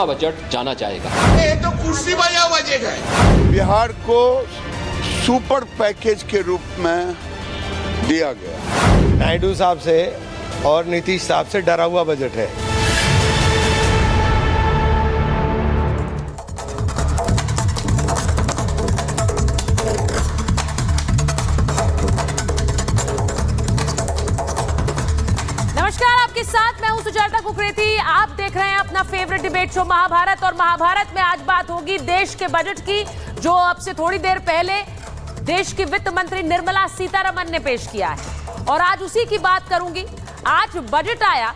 Budget जाना जाएगा। ये तो कुर्सी बजा बजट है। बिहार को सुपर पैकेज के रूप में दिया गया। नायडू साहब से और नीतीश साहब से डरा हुआ बजट है। नमस्कार, आपके साथ मैं हूं सुजाता कुकरेती। आप देख रहे हैं अपना फेवरेट डिबेट शो महाभारत, और महाभारत में आज बात होगी देश के बजट की, जो अब से थोड़ी देर पहले देश की वित्त मंत्री निर्मला सीतारमण ने पेश किया है, और आज उसी की बात करूंगी। आज बजट आया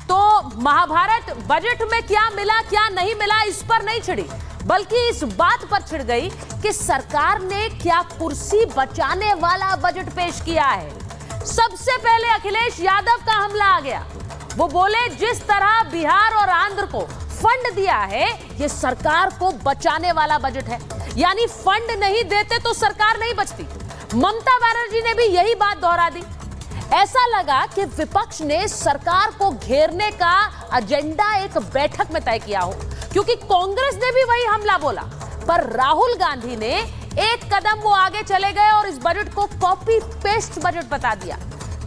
तो महाभारत बजट में क्या मिला क्या नहीं मिला इस पर नहीं छिड़ी, बल्कि इस बात पर छिड़ गई कि सरकार ने क्या कुर्सी बचाने वाला बजट पेश किया है। सबसे पहले अखिलेश यादव का हमला आ गया। वो बोले जिस तरह बिहार और आंध्र को फंड दिया है ये सरकार को बचाने वाला बजट है, यानी फंड नहीं देते तो सरकार नहीं बचती। ममता बनर्जी ने भी यही बात दोहरा दी। ऐसा लगा कि विपक्ष ने सरकार को घेरने का एजेंडा एक बैठक में तय किया हो, क्योंकि कांग्रेस ने भी वही हमला बोला, पर राहुल गांधी ने एक कदम वो आगे चले गए और इस बजट को कॉपी पेस्ट बजट बता दिया।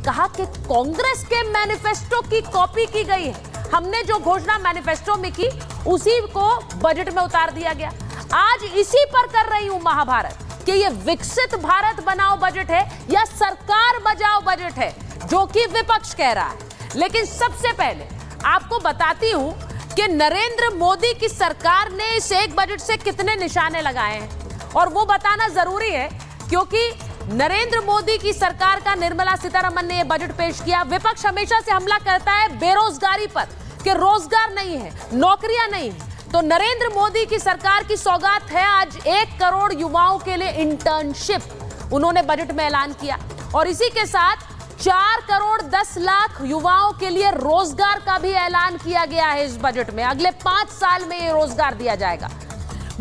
कहा कि कांग्रेस के मैनिफेस्टो की कॉपी की गई है, हमने जो घोषणा मैनिफेस्टो में की उसी को बजट में उतार दिया गया। आज इसी पर कर रही हूं महाभारत कि ये विकसित भारत बनाओ बजट है या सरकार बचाओ बजट है, जो कि विपक्ष कह रहा है। लेकिन सबसे पहले आपको बताती हूं कि नरेंद्र मोदी की सरकार ने इस एक बजट से कितने निशाने लगाए हैं, और वो बताना जरूरी है क्योंकि नरेंद्र मोदी की सरकार का निर्मला सीतारमण ने यह बजट पेश किया। विपक्ष हमेशा से हमला करता है बेरोजगारी पर कि रोजगार नहीं है, नौकरियां नहीं है, तो नरेंद्र मोदी की सरकार की सौगात है आज 1 करोड़ युवाओं के लिए इंटर्नशिप उन्होंने बजट में ऐलान किया, और इसी के साथ 4 करोड़ 10 लाख युवाओं के लिए रोजगार का भी ऐलान किया गया है इस बजट में। अगले 5 साल में ये रोजगार दिया जाएगा।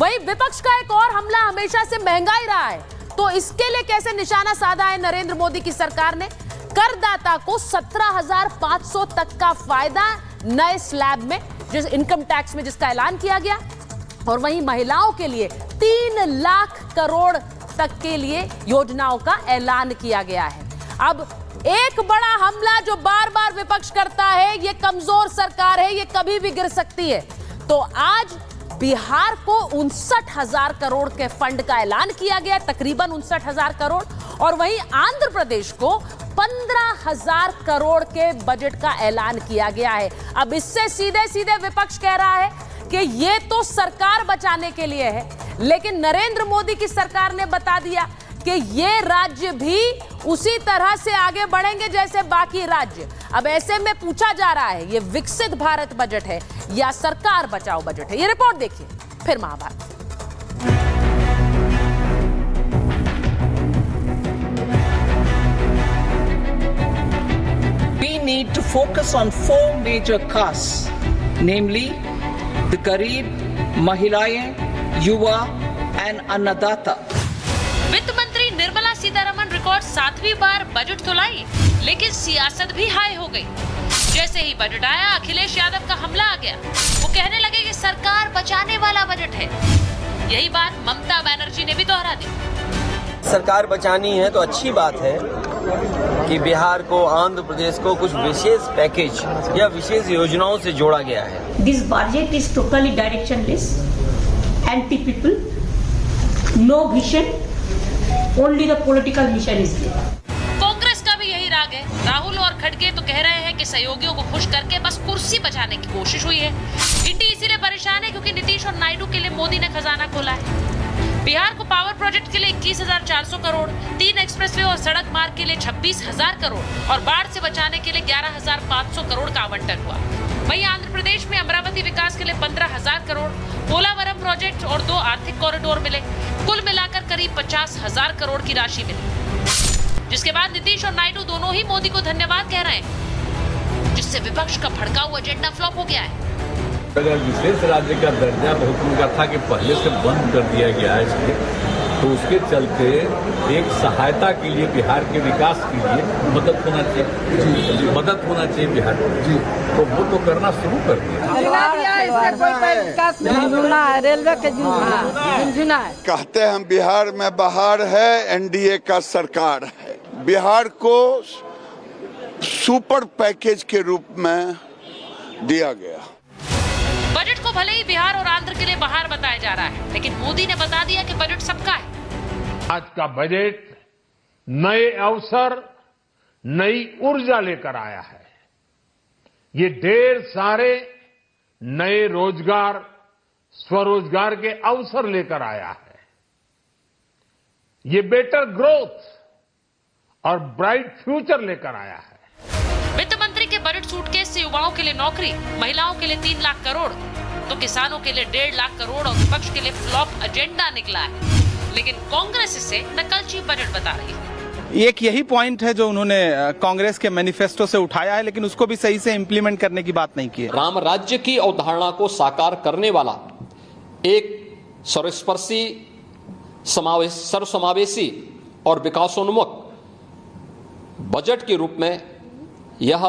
वहीं विपक्ष का एक और हमला हमेशा से महंगाई रहा है, तो इसके लिए कैसे निशाना साधा है नरेंद्र मोदी की सरकार ने। करदाता को 17,500 तक का फायदा नए स्लैब में, जिस इनकम टैक्स में जिसका ऐलान किया गया, और वहीं महिलाओं के लिए 3 लाख करोड़ तक के लिए योजनाओं का ऐलान किया गया है। अब एक बड़ा हमला जो बार बार विपक्ष करता है, ये कमजोर सरकार है, ये कभी भी गिर सकती है। तो आज बिहार को 59,000 करोड़ के फंड का ऐलान किया गया, तकरीबन 59,000 करोड़, और वहीं आंध्र प्रदेश को 15,000 करोड़ के बजट का ऐलान किया गया है। अब इससे सीधे सीधे विपक्ष कह रहा है कि ये तो सरकार बचाने के लिए है, लेकिन नरेंद्र मोदी की सरकार ने बता दिया कि ये राज्य भी उसी तरह से आगे बढ़ेंगे जैसे बाकी राज्य। अब ऐसे में पूछा जा रहा है ये विकसित भारत बजट है या सरकार बचाओ बजट है। ये रिपोर्ट देखिए, फिर Mahabharat. We need to focus on 4 major castes, namely the Garib, Mahilaएं, युवा and अन्नदाता। वित्त मंत्री निर्मला सीतारमण रिकॉर्ड 7वीं बार बजट तो लाई, लेकिन सियासत भी हाई हो गई। जैसे ही बजट आया अखिलेश यादव का हमला आ गया। वो कहने लगे कि सरकार बचाने वाला बजट है। यही बात ममता बनर्जी ने भी दोहरा दी। सरकार बचानी है तो अच्छी बात है कि बिहार को, आंध्र प्रदेश को कुछ विशेष पैकेज या विशेष योजनाओं से जोड़ा गया है। This budget is totally directionless, anti people, no vision, only the political mission is there. Congress का भी यही राग है। राहुल और खड़गे तो कह रहे हैं कि सहयोगियों को खुश करके बस कुर्सी बचाने की कोशिश हुई है। इंडी इसीलिए परेशान है क्योंकि नीतीश और नायडू के लिए मोदी ने खजाना खोला है। बिहार को पावर प्रोजेक्ट के लिए 21,400 करोड़, 3 एक्सप्रेसवे और सड़क मार्ग के लिए 26,000 करोड़ और बाढ़ से बचाने के लिए 11,500 करोड़ का आवंटन हुआ। वहीं आंध्र प्रदेश में अमरावती विकास के लिए 15,000 करोड़, पोलावरम प्रोजेक्ट और 2 आर्थिक कॉरिडोर मिले। कुल मिलाकर करीब 50,000 करोड़ की राशि मिली, जिसके बाद नीतीश और नायडू दोनों ही मोदी को धन्यवाद कह रहे हैं, जिससे विपक्ष का भड़का हुआ एजेंडा फ्लॉप हो गया है। अगर विशेष राज्य का दर्जा बहुत उनका था कि पहले से बंद कर दिया गया है इसलिए, तो उसके चलते एक सहायता के लिए बिहार के विकास के लिए मदद होना चाहिए, मदद होना चाहिए बिहार को जी, तो वो तो करना शुरू कर दिया। रेलवे के झुनझुना है। कहते हैं हम बिहार में बहार है, एनडीए का सरकार है। बिहार को सुपर पैकेज के रूप में दिया गया। बजट को भले ही बिहार और आंध्र के लिए बहार बताया जा रहा है, लेकिन मोदी ने बता दिया कि बजट सबका है। आज का बजट नए अवसर, नई ऊर्जा लेकर आया है। ये ढेर सारे नए रोजगार, स्वरोजगार के अवसर लेकर आया है। ये बेटर ग्रोथ और ब्राइट फ्यूचर लेकर आया है। वित्त मंत्री के बजट सूटकेस से युवाओं के लिए नौकरी, महिलाओं के लिए 3 लाख करोड़, तो किसानों के लिए 1.5 लाख करोड़ और विपक्ष के लिए फ्लॉप एजेंडा निकला है। लेकिन कांग्रेस इसे नकलची बजट बता रही है। एक यही पॉइंट है जो उन्होंने कांग्रेस के मैनिफेस्टो से उठाया है, लेकिन उसको भी सही से इंप्लीमेंट करने की बात नहीं की है। राम राज्य की अवधारणा को साकार करने वाला एक सर्वस्पर्शी, सर्वसमावेशी और विकासोन्मुख बजट के रूप में यह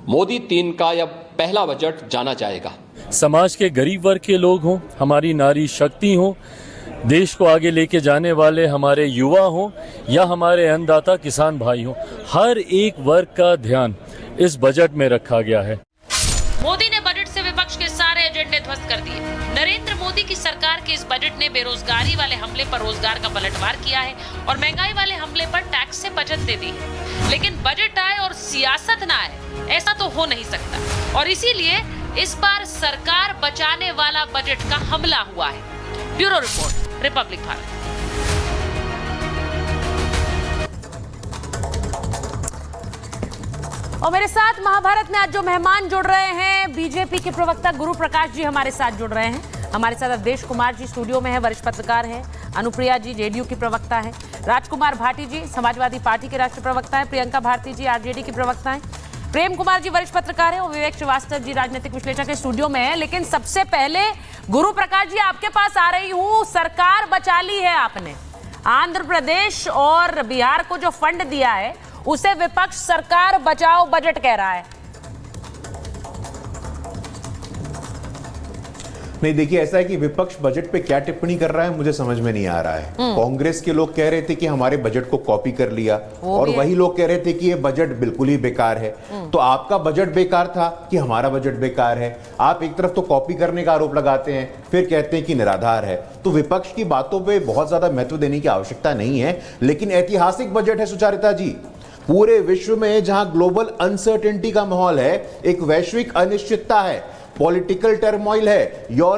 मोदी 3 का यह पहला बजट जाना जाएगा। समाज के गरीब वर्ग के लोग हों, हमारी नारी शक्ति हो, देश को आगे लेके जाने वाले हमारे युवा हों या हमारे अन्नदाता किसान भाई हों, हर एक वर्ग का ध्यान इस बजट में रखा गया है। मोदी ने बजट से विपक्ष के सारे एजेंडे ध्वस्त कर दिए। नरेंद्र मोदी की सरकार के इस बजट ने बेरोजगारी वाले हमले पर रोजगार का पलटवार किया है और महंगाई वाले हमले पर टैक्स से बचत दे दी है। लेकिन बजट आए और सियासत ना आए, ऐसा तो हो नहीं सकता। और इसीलिए इस बार सरकार बचाने वाला बजट का हमला हुआ है। Bureau report, Republic Bharat. और मेरे साथ महाभारत में आज जो मेहमान जुड़ रहे हैं, बीजेपी के प्रवक्ता गुरु प्रकाश जी हमारे साथ जुड़ रहे हैं। हमारे साथ अवधेश कुमार जी स्टूडियो में है, वरिष्ठ पत्रकार हैं। अनुप्रिया जी जेडीयू की प्रवक्ता है। राजकुमार भाटी जी समाजवादी पार्टी के राष्ट्रीय प्रवक्ता है। प्रियंका भारती जी आरजेडी की प्रवक्ता है। प्रेम कुमार जी वरिष्ठ पत्रकार है और विवेक श्रीवास्तव जी राजनीतिक विश्लेषक के स्टूडियो में है। लेकिन सबसे पहले गुरु प्रकाश जी आपके पास आ रही हूँ। सरकार बचा ली है आपने। आंध्र प्रदेश और बिहार को जो फंड दिया है उसे विपक्ष सरकार बचाओ बजट कह रहा है। नहीं, देखिए ऐसा है कि विपक्ष बजट पे क्या टिप्पणी कर रहा है मुझे समझ में नहीं आ रहा है। कांग्रेस के लोग कह रहे थे कि हमारे बजट को कॉपी कर लिया और वही लोग कह रहे थे कि ये बजट बिल्कुल ही बेकार है। तो आपका बजट बेकार था कि हमारा बजट बेकार है? आप एक तरफ तो कॉपी करने का आरोप लगाते हैं, फिर कहते हैं कि निराधार है। तो विपक्ष की बातों पर बहुत ज्यादा महत्व देने की आवश्यकता नहीं है। लेकिन ऐतिहासिक बजट है सुचारिता जी। पूरे विश्व में जहां ग्लोबल अनसर्टेनिटी का माहौल है, एक वैश्विक अनिश्चितता है, पॉलिटिकल टर्मोइल है, यूरोप